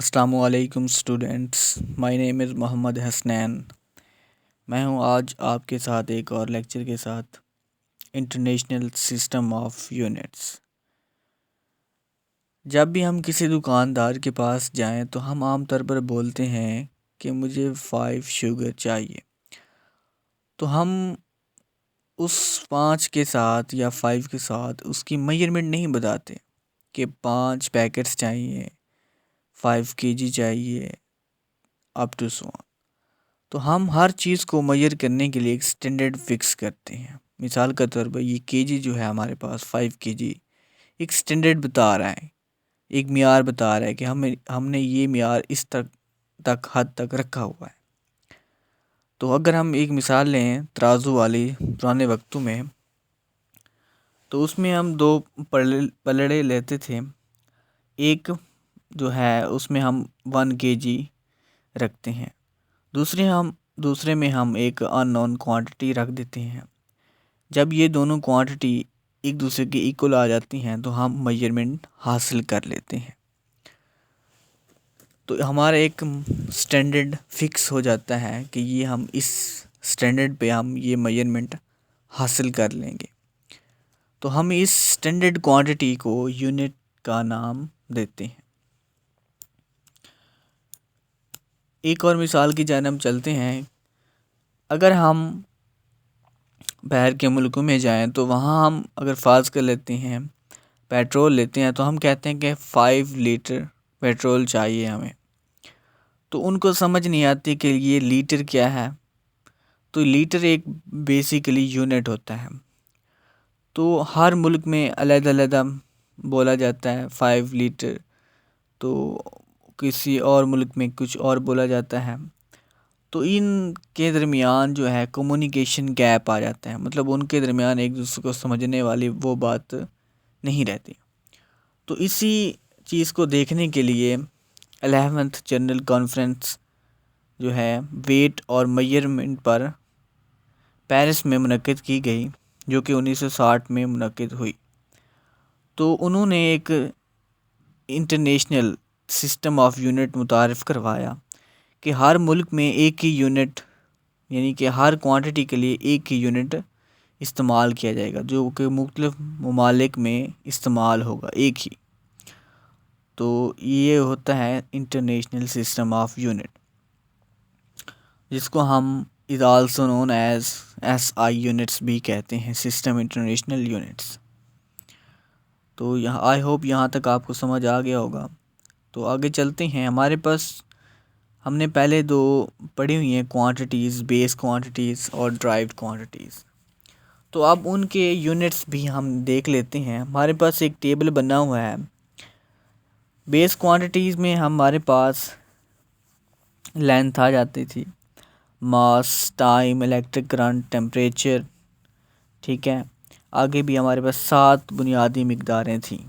अस्सलामुअलैकुम students, my name is Mohammad Hasnain. मैं हूं आज आपके साथ एक और लेक्चर के साथ इंटरनेशनल सिस्टम ऑफ यूनिट्स। जब भी हम किसी दुकानदार के पास जाएं तो हम आमतौर पर बोलते हैं कि मुझे 5 शुगर चाहिए। तो हम उस 5 के साथ या 5 के साथ उसकी मेजरमेंट नहीं बताते कि 5 पैकेट्स चाहिए, 5 केजी चाहिए, अप टू सो। तो हम हर चीज़ को मेजर करने के लिए एक स्टैंडर्ड फिक्स करते हैं। मिसाल के तौर पर ये केजी जो है हमारे पास 5 केजी एक स्टैंडर्ड बता रहा है, एक मियार बता रहा है कि हमने ये मियार इस तक हद तक रखा हुआ है। तो अगर हम एक मिसाल लें तराजू वाली पुराने वक्तों में, तो उसमें हम 2 पलड़े लेते थे। एक जो है उसमें हम 1 केजी रखते हैं, दूसरे में हम एक अननोन क्वांटिटी रख देते हैं। जब ये दोनों क्वांटिटी एक दूसरे के इक्वल आ जाती हैं तो हम मेजरमेंट हासिल कर लेते हैं। तो हमारा एक स्टैंडर्ड फिक्स हो जाता है कि ये हम इस स्टैंडर्ड पे हम ये मेजरमेंट हासिल कर लेंगे। तो हम इस स्टैंडर्ड क्वांटिटी को यूनिट का नाम देते हैं। एक और मिसाल की जानिब चलते हैं। अगर हम बाहर के मुल्कों में जाएं तो वहाँ हम अगर फ़र्ज़ कर लेते हैं पेट्रोल लेते हैं तो हम कहते हैं कि 5 लीटर पेट्रोल चाहिए हमें। तो उनको समझ नहीं आती कि ये लीटर क्या है। तो लीटर एक बेसिकली यूनिट होता है। तो हर मुल्क में अलग-अलग बोला जाता है 5 लीटर, तो किसी और मुल्क में कुछ और बोला जाता है। तो इनके दरमियान जो है कम्युनिकेशन गैप आ जाता है, मतलब उनके दरमियान एक दूसरे को समझने वाली वो बात नहीं रहती। तो इसी चीज़ को देखने के लिए 11th जनरल कॉन्फ्रेंस जो है वेट और मेजरमेंट पर पेरिस में मुनक्किद की गई, जो कि 1960 में मुनक्किद हुई। तो उन्होंने एक इंटरनेशनल सिस्टम ऑफ यूनिट मुतारिफ़ करवाया कि हर मुल्क में एक ही यूनिट, यानी कि हर क्वांटिटी के लिए एक ही यूनिट इस्तेमाल किया जाएगा, जो कि मुख्तलिफ ममालिक में इस्तेमाल होगा एक ही। तो ये होता है इंटरनेशनल सिस्टम ऑफ यूनिट, जिसको हम is also known as SI units भी कहते हैं, सिस्टम इंटरनेशनल यूनिट्स। तो यहाँ आई होप यहाँ तक आपको समझ आ गया होगा। तो आगे चलते हैं। हमारे पास हमने पहले 2 पढ़ी हुई हैं क्वांटिटीज़, बेस क्वांटिटीज़ और ड्राइव्ड क्वांटिटीज़। तो अब उनके यूनिट्स भी हम देख लेते हैं। हमारे पास एक टेबल बना हुआ है। बेस क्वांटिटीज़ में हमारे पास लेंथ आ जाती थी, मास, टाइम, इलेक्ट्रिक करंट, टेम्परेचर, ठीक है। आगे भी हमारे पास 7 बुनियादी मिकदारें थीं।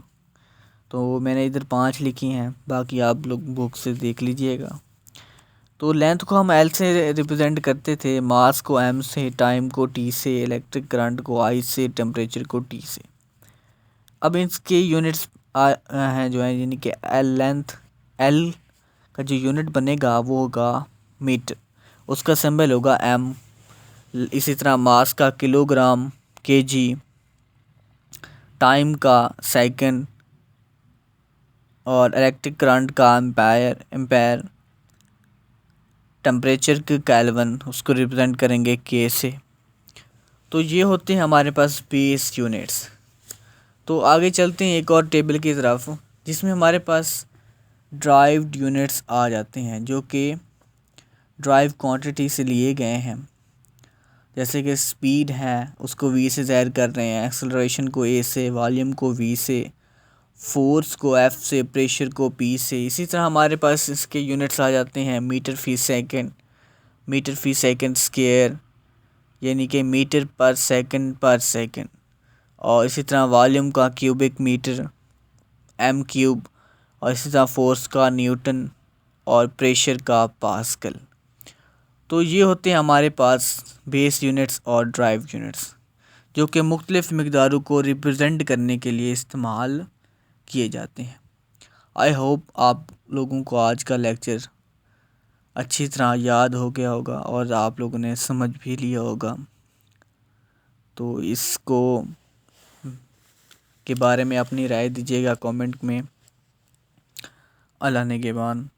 तो मैंने इधर 5 लिखी हैं, बाकी आप लोग बुक से देख लीजिएगा। तो लेंथ को हम L से रिप्रेजेंट करते थे, मास को M से, टाइम को T से, इलेक्ट्रिक करंट को I से, टेम्परेचर को T से। अब इसके यूनिट्स हैं जो हैं, यानी कि लेंथ L का जो यूनिट बनेगा वो होगा मीटर, उसका सिंबल होगा M। इसी तरह मास का किलोग्राम, केजी, टाइम का सेकंड और इलेक्ट्रिक करंट का एम्पेयर, टेम्परेचर के केल्विन, उसको रिप्रेजेंट करेंगे K से। तो ये होते हैं हमारे पास बेस यूनिट्स। तो आगे चलते हैं एक और टेबल की तरफ, जिसमें हमारे पास ड्राइव्ड यूनिट्स आ जाते हैं, जो कि ड्राइव क्वांटिटी से लिए गए हैं। जैसे कि स्पीड है उसको V से ज़ाहिर कर रहे हैं, एक्सेलरेशन को A से, वॉल्यूम को V से, फोर्स को F से, प्रेशर को P से। इसी तरह हमारे पास इसके यूनिट्स आ जाते हैं मीटर फी सेकंड, मीटर फी सेकंड स्क्वायर, यानी कि मीटर पर सेकंड, और इसी तरह वॉल्यूम का क्यूबिक मीटर, M क्यूब, और इसी तरह फोर्स का न्यूटन और प्रेशर का पास्कल। तो ये होते हैं हमारे पास बेस यूनिट्स और ड्राइव यूनिट्स, जो कि मुख्तलिफ़ मिक़दारों को रिप्रेजेंट करने के लिए इस्तेमाल किए जाते हैं। आई होप आप लोगों को आज का लेक्चर अच्छी तरह याद हो गया होगा और आप लोगों ने समझ भी लिया होगा। तो इसको के बारे में अपनी राय दीजिएगा कमेंट में। अल्लाह ने के बाद।